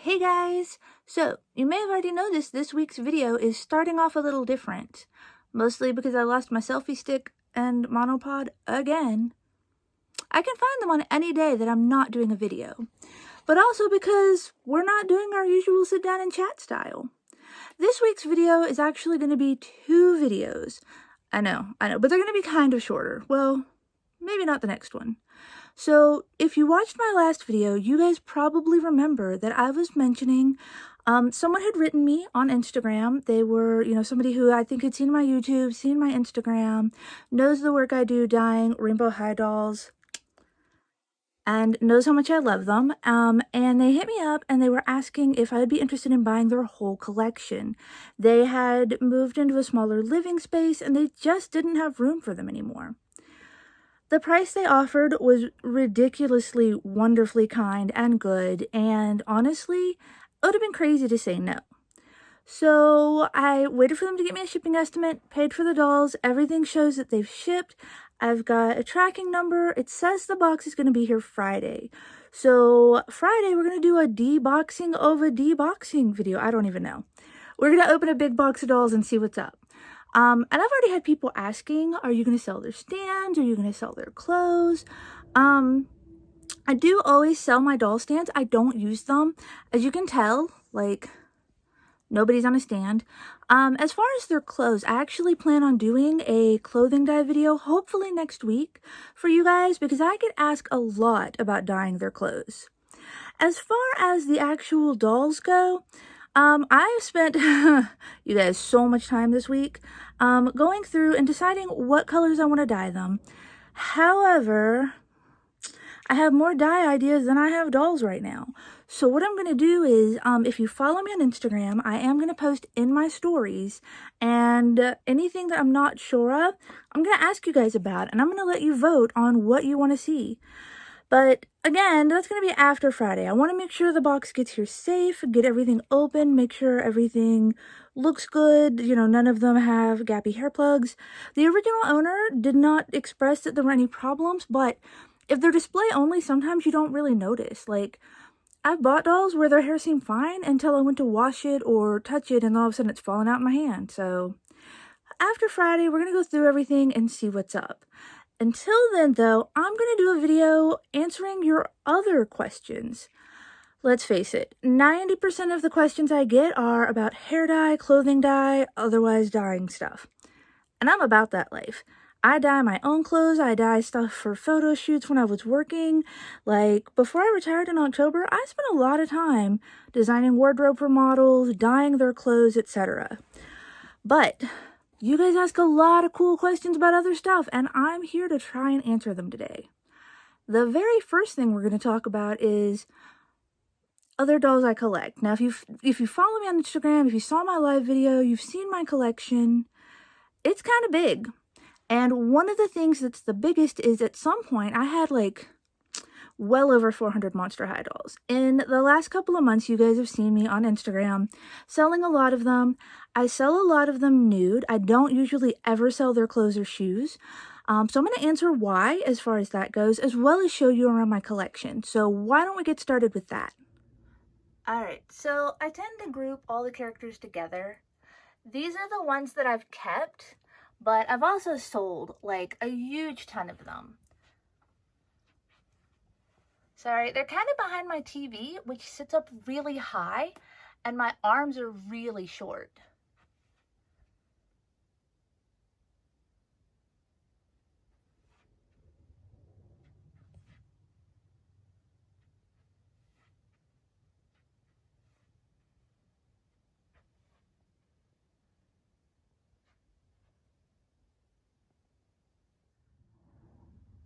Hey guys! So, you may have already noticed this week's video is starting off a little different. Mostly because I lost my selfie stick and monopod again. I can find them on any day that I'm not doing a video. But also because we're not doing our usual sit down and chat style. This week's video is actually going to be 2 videos. I know, but they're going to be kind of shorter. Well, maybe not the next one. So, if you watched my last video, you guys probably remember that I was mentioning someone had written me on Instagram. They were, somebody who I think had seen my YouTube, seen my Instagram, knows the work I do dyeing rainbow high dolls, and knows how much I love them. And they hit me up and they were asking if I would be interested in buying their whole collection. They had moved into a smaller living space and they just didn't have room for them anymore. The price they offered was ridiculously, wonderfully kind and good, and honestly, it would have been crazy to say no. So I waited for them to get me a shipping estimate, paid for the dolls, everything shows that they've shipped. I've got a tracking number. It says the box is going to be here Friday. So Friday, we're going to do a deboxing of a deboxing video. I don't even know. We're going to open a big box of dolls and see what's up. And I've already had people asking, are you going to sell their stands? Are you going to sell their clothes? I do always sell my doll stands. I don't use them. As you can tell, nobody's on a stand. As far as their clothes, I actually plan on doing a clothing dye video, hopefully next week, for you guys, because I get asked a lot about dyeing their clothes. As far as the actual dolls go, I've spent, you guys, so much time this week, going through and deciding what colors I want to dye them. However, I have more dye ideas than I have dolls right now. So what I'm going to do is, if you follow me on Instagram, I am going to post in my stories, and anything that I'm not sure of, I'm going to ask you guys about, and I'm going to let you vote on what you want to see. But again, that's going to be after Friday. I want to make sure the box gets here safe, get everything open, make sure everything looks good. None of them have gappy hair plugs. The original owner did not express that there were any problems, but if they're display only, sometimes you don't really notice. I've bought dolls where their hair seemed fine until I went to wash it or touch it, and all of a sudden it's falling out in my hand. So after Friday, we're going to go through everything and see what's up. Until then, though, I'm going to do a video answering your other questions. Let's face it, 90% of the questions I get are about hair dye, clothing dye, otherwise dyeing stuff. And I'm about that life. I dye my own clothes, I dye stuff for photo shoots when I was working. Before I retired in October, I spent a lot of time designing wardrobe for models, dyeing their clothes, etc. But you guys ask a lot of cool questions about other stuff, and I'm here to try and answer them today. The very first thing we're going to talk about is other dolls I collect. Now, if you follow me on Instagram, if you saw my live video, you've seen my collection. It's kind of big. And one of the things that's the biggest is at some point I had well over 400 Monster High dolls. In the last couple of months, you guys have seen me on Instagram selling a lot of them. I sell a lot of them nude. I don't usually ever sell their clothes or shoes. So I'm going to answer why as far as that goes, as well as show you around my collection. So why don't we get started with that? Alright, so I tend to group all the characters together. These are the ones that I've kept, but I've also sold a huge ton of them. Sorry, they're kind of behind my TV, which sits up really high, and my arms are really short.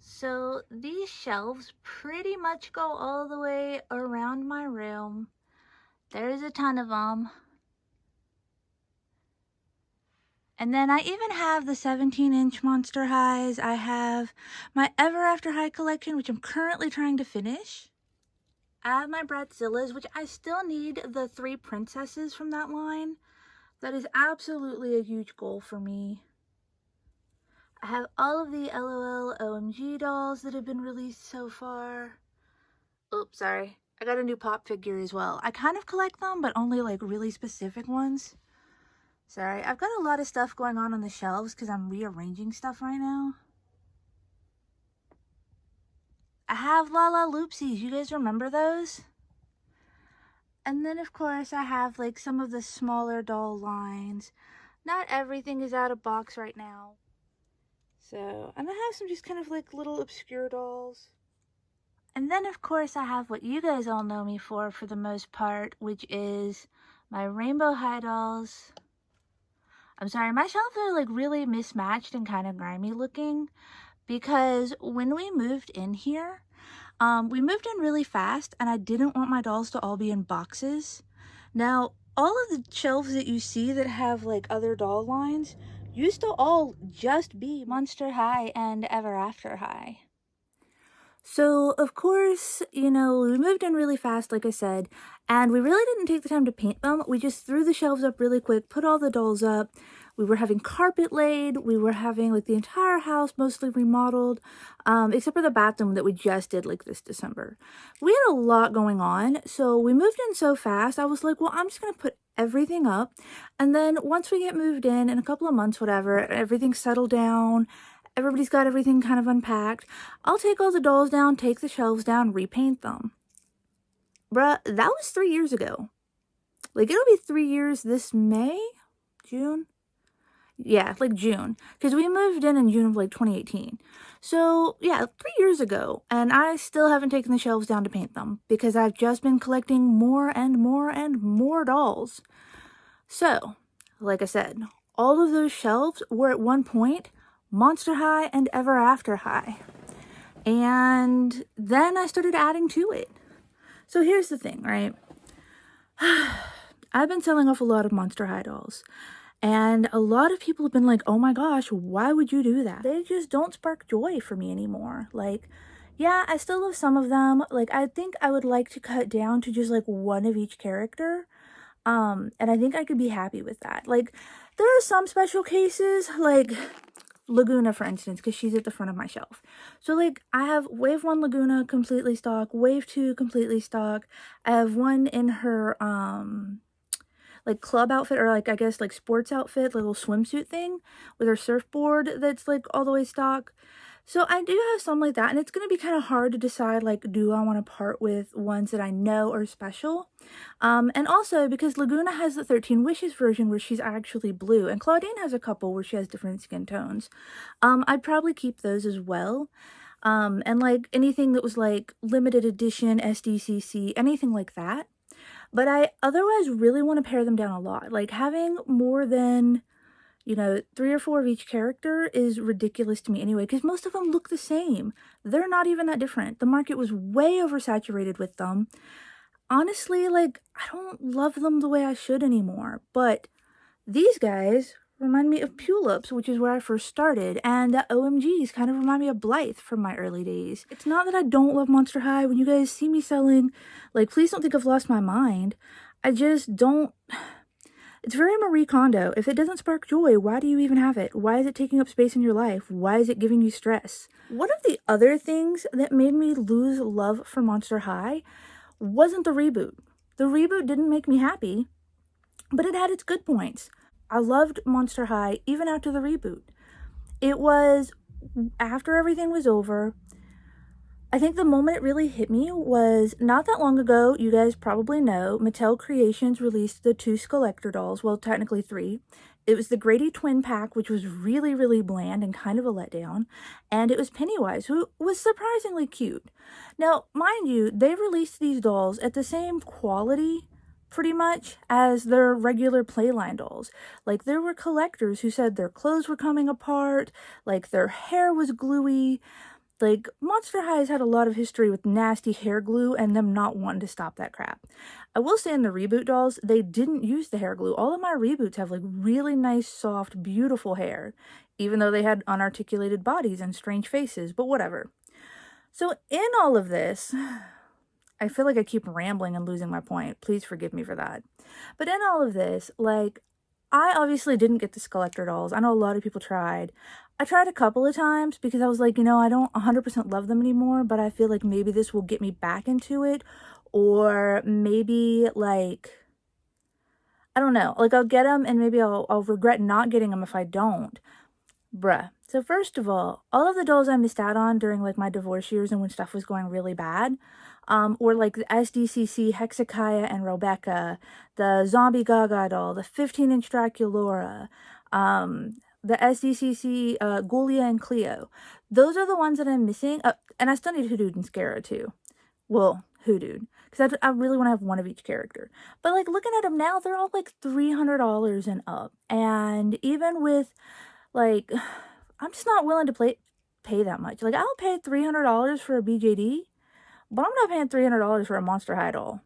So these shelves pretty much go all the way around my room. There's a ton of them. And then I even have the 17-inch Monster Highs. I have my Ever After High collection, which I'm currently trying to finish. I have my Bratzillas, which I still need the 3 princesses from that line. That is absolutely a huge goal for me. I have all of the LOL OMG dolls that have been released so far. Oops, sorry. I got a new Pop figure as well. I kind of collect them, but only like really specific ones. Sorry, I've got a lot of stuff going on the shelves because I'm rearranging stuff right now. I have Lalaloopsies. You guys remember those? And then, of course, I have like some of the smaller doll lines. Not everything is out of box right now. So, and I have some just kind of like little obscure dolls. And then, of course, I have what you guys all know me for the most part, which is my Rainbow High dolls. I'm sorry, my shelves are like really mismatched and kind of grimy looking because when we moved in here, we moved in really fast and I didn't want my dolls to all be in boxes. Now, all of the shelves that you see that have like other doll lines used to all just be Monster High and Ever After High. So, of course, you know, we moved in really fast, like I said, and we really didn't take the time to paint them. We just threw the shelves up really quick, put all the dolls up. We were having carpet laid. We were having, like, the entire house mostly remodeled, except for the bathroom that we just did, like, this December. We had a lot going on, so we moved in so fast, I was like, well, I'm just going to put everything up, and then once we get moved in a couple of months, whatever, everything settled down, everybody's got everything kind of unpacked, I'll take all the dolls down, take the shelves down, repaint them. Bruh, that was 3 years ago. Like, it'll be 3 years this May? June? Yeah, like June. Because we moved in June of, like, 2018. So, yeah, 3 years ago. And I still haven't taken the shelves down to paint them. Because I've just been collecting more and more and more dolls. So, like I said, all of those shelves were at one point Monster High and Ever After High. And then I started adding to it. So here's the thing, right? I've been selling off a lot of Monster High dolls. And a lot of people have been like, oh my gosh, why would you do that? They just don't spark joy for me anymore. Like, yeah, I still love some of them. Like, I think I would like to cut down to just like one of each character. And I think I could be happy with that. Like, there are some special cases, like Laguna, for instance, because she's at the front of my shelf. So, like, I have Wave 1 Laguna completely stock, Wave 2 completely stock. I have one in her, like, club outfit, or, like, I guess, like, sports outfit, little swimsuit thing, with her surfboard that's, like, all the way stock. So I do have some like that, and it's going to be kind of hard to decide, like, do I want to part with ones that I know are special? And also, because Laguna has the 13 Wishes version where she's actually blue, and Claudine has a couple where she has different skin tones. I'd probably keep those as well. And, like, anything that was, like, limited edition, SDCC, anything like that. But I otherwise really want to pare them down a lot. Like, having more than, you know, 3 or 4 of each character is ridiculous to me anyway, because most of them look the same. They're not even that different. The market was way oversaturated with them. Honestly, like, I don't love them the way I should anymore, but these guys remind me of Pulips, which is where I first started, and the OMGs kind of remind me of Blythe from my early days. It's not that I don't love Monster High. When you guys see me selling, like, please don't think I've lost my mind. I just don't... It's very Marie Kondo. If it doesn't spark joy, why do you even have it? Why is it taking up space in your life? Why is it giving you stress? One of the other things that made me lose love for Monster High wasn't the reboot. The reboot didn't make me happy, but it had its good points. I loved Monster High even after the reboot. It was after everything was over. I think the moment it really hit me was not that long ago. You guys probably know Mattel Creations released the 2 Skeletor dolls, well, technically 3. It was the Grady twin pack, which was really, really bland and kind of a letdown, and it was Pennywise, who was surprisingly cute. Now, mind you, they released these dolls at the same quality, pretty much, as their regular Playline dolls. Like, there were collectors who said their clothes were coming apart, like, their hair was gluey. Like, Monster High has had a lot of history with nasty hair glue and them not wanting to stop that crap. I will say in the reboot dolls, they didn't use the hair glue. All of my reboots have, like, really nice, soft, beautiful hair, even though they had unarticulated bodies and strange faces, but whatever. So in all of this, I feel like I keep rambling and losing my point. Please forgive me for that. But in all of this, like, I obviously didn't get the Skeletor dolls. I know a lot of people tried. I tried a couple of times because I was like, I don't 100% love them anymore, but I feel like maybe this will get me back into it. Or maybe, like, I don't know. Like, I'll get them and maybe I'll regret not getting them if I don't. Bruh. So first of all of the dolls I missed out on during, like, my divorce years and when stuff was going really bad, were, like, the SDCC Hezekiah and Rebecca, the Zombie Gaga doll, the 15-inch Draculaura, the SDCC Ghoulia and Cleo. Those are the ones that I'm missing. And I still need Hoodoo and Scara, too. Well, Hoodoo. Because I really want to have one of each character. But, like, looking at them now, they're all, like, $300 and up. And even with, like, I'm just not willing to pay that much. Like, I'll pay $300 for a BJD, but I'm not paying $300 for a Monster High doll.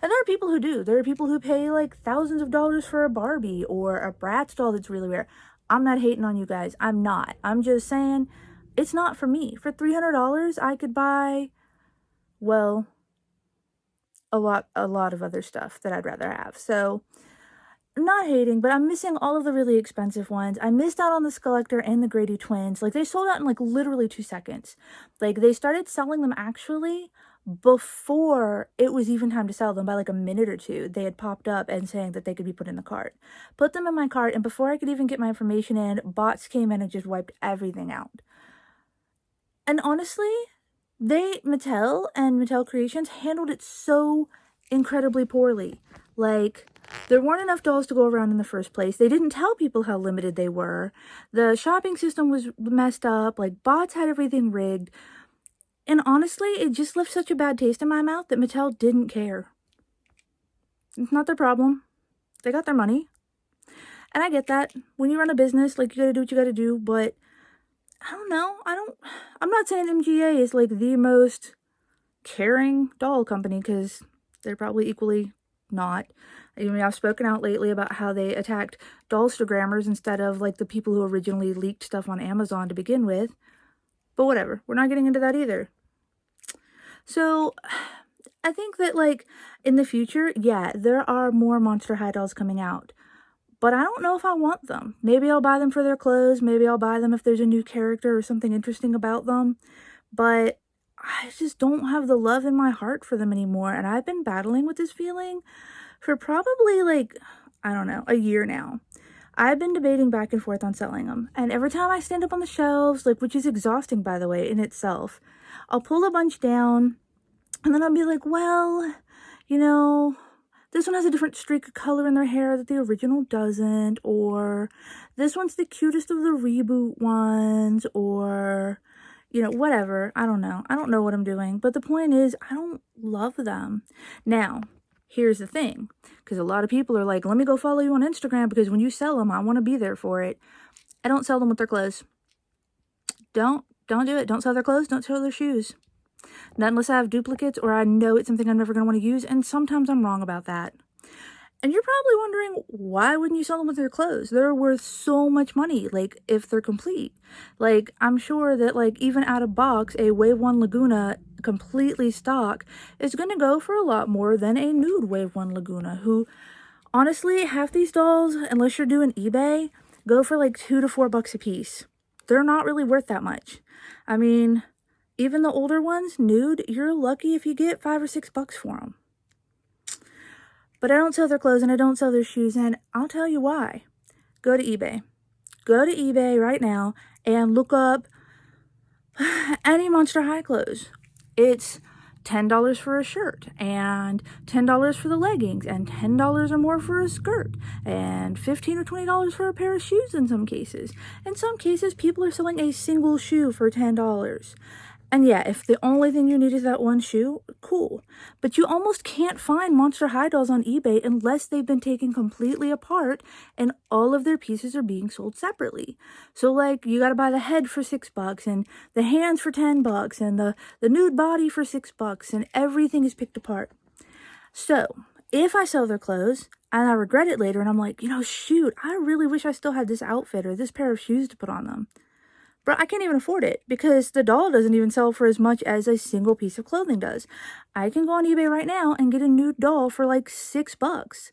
And there are people who do. There are people who pay, like, thousands of dollars for a Barbie or a Bratz doll that's really rare. I'm not hating on you guys. I'm not. I'm just saying it's not for me. For $300, I could buy, well, a lot of other stuff that I'd rather have. So, not hating, but I'm missing all of the really expensive ones. I missed out on the Skeletor and the Grady twins. Like, they sold out in, like, literally 2 seconds. Like, they started selling them actually before it was even time to sell them by, like, a minute or two. They had popped up and saying that they could be put in the cart. Put them in my cart, and before I could even get my information in, bots came in and just wiped everything out. And honestly, Mattel and Mattel Creations handled it so incredibly poorly. Like, there weren't enough dolls to go around in the first place. They didn't tell people how limited they were. The shopping system was messed up. Like, bots had everything rigged. And honestly, it just left such a bad taste in my mouth that Mattel didn't care. It's not their problem. They got their money. And I get that. When you run a business, like, you gotta do what you gotta do, but I don't know. I'm not saying MGA is, like, the most caring doll company, because they're probably equally not. I mean, I've spoken out lately about how they attacked Dollstagrammers instead of, like, the people who originally leaked stuff on Amazon to begin with. But whatever. We're not getting into that either. So, I think that, like, in the future, yeah, there are more Monster High dolls coming out. But I don't know if I want them. Maybe I'll buy them for their clothes. Maybe I'll buy them if there's a new character or something interesting about them. But I just don't have the love in my heart for them anymore. And I've been battling with this feeling for probably, like, I don't know, a year now. I've been debating back and forth on selling them. And every time I stand up on the shelves, like, which is exhausting, by the way, in itself, I'll pull a bunch down and then I'll be like, well, this one has a different streak of color in their hair that the original doesn't, or this one's the cutest of the reboot ones, or, whatever. I don't know. I don't know what I'm doing. But the point is, I don't love them. Now, here's the thing, because a lot of people are like, let me go follow you on Instagram because when you sell them, I want to be there for it. I don't sell them with their clothes. Don't do it. Don't sell their clothes. Don't sell their shoes. Not unless I have duplicates or I know it's something I'm never going to want to use, and sometimes I'm wrong about that. And you're probably wondering, why wouldn't you sell them with their clothes? They're worth so much money, like, if they're complete. Like, I'm sure that, like, even out of box, a Wave 1 Laguna completely stock is going to go for a lot more than a nude Wave 1 Laguna, who, honestly, half these dolls, unless you're doing eBay, go for, like, $2 to $4 a piece. They're not really worth that much. I mean, even the older ones, nude, you're lucky if you get $5 or $6 for them. But I don't sell their clothes and I don't sell their shoes, and I'll tell you why. Go to eBay. Go to eBay right now and look up any Monster High clothes. It's $10 for a shirt, and $10 for the leggings, and $10 or more for a skirt, and $15 or $20 for a pair of shoes in some cases. In some cases, people are selling a single shoe for $10. And yeah, if the only thing you need is that one shoe, cool. But you almost can't find Monster High dolls on eBay unless they've been taken completely apart and all of their pieces are being sold separately. So, like, you gotta buy the head for $6 and the hands for $10 and the nude body for $6 and everything is picked apart. So, if I sell their clothes and I regret it later and I'm like, shoot, I really wish I still had this outfit or this pair of shoes to put on them. But I can't even afford it because the doll doesn't even sell for as much as a single piece of clothing does. I can go on eBay right now and get a nude doll for like $6.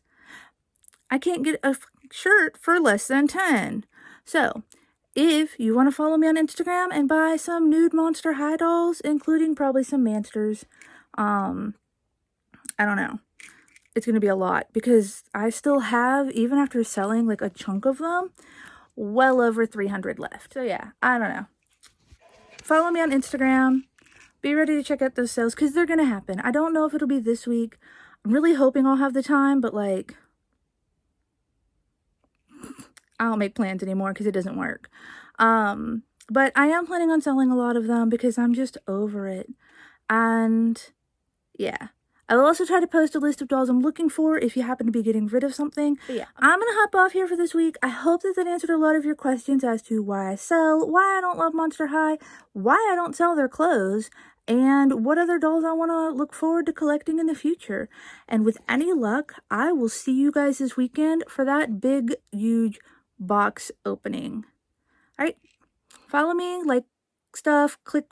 I can't get a shirt for less than 10. So, if you want to follow me on Instagram and buy some nude Monster High dolls, including probably some Mansters, I don't know. It's going to be a lot because I still have, even after selling like a chunk of them, well over 300 left. So yeah, I don't know. Follow me on Instagram. Be ready to check out those sales because they're going to happen. I don't know if it'll be this week. I'm really hoping I'll have the time, but like, I don't make plans anymore because it doesn't work. But I am planning on selling a lot of them because I'm just over it. And yeah. I will also try to post a list of dolls I'm looking for if you happen to be getting rid of something. But yeah, I'm going to hop off here for this week. I hope that answered a lot of your questions as to why I sell, why I don't love Monster High, why I don't sell their clothes, and what other dolls I want to look forward to collecting in the future. And with any luck, I will see you guys this weekend for that big, huge box opening. Alright, follow me, like stuff, click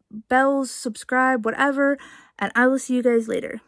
bells, subscribe, whatever, and I will see you guys later.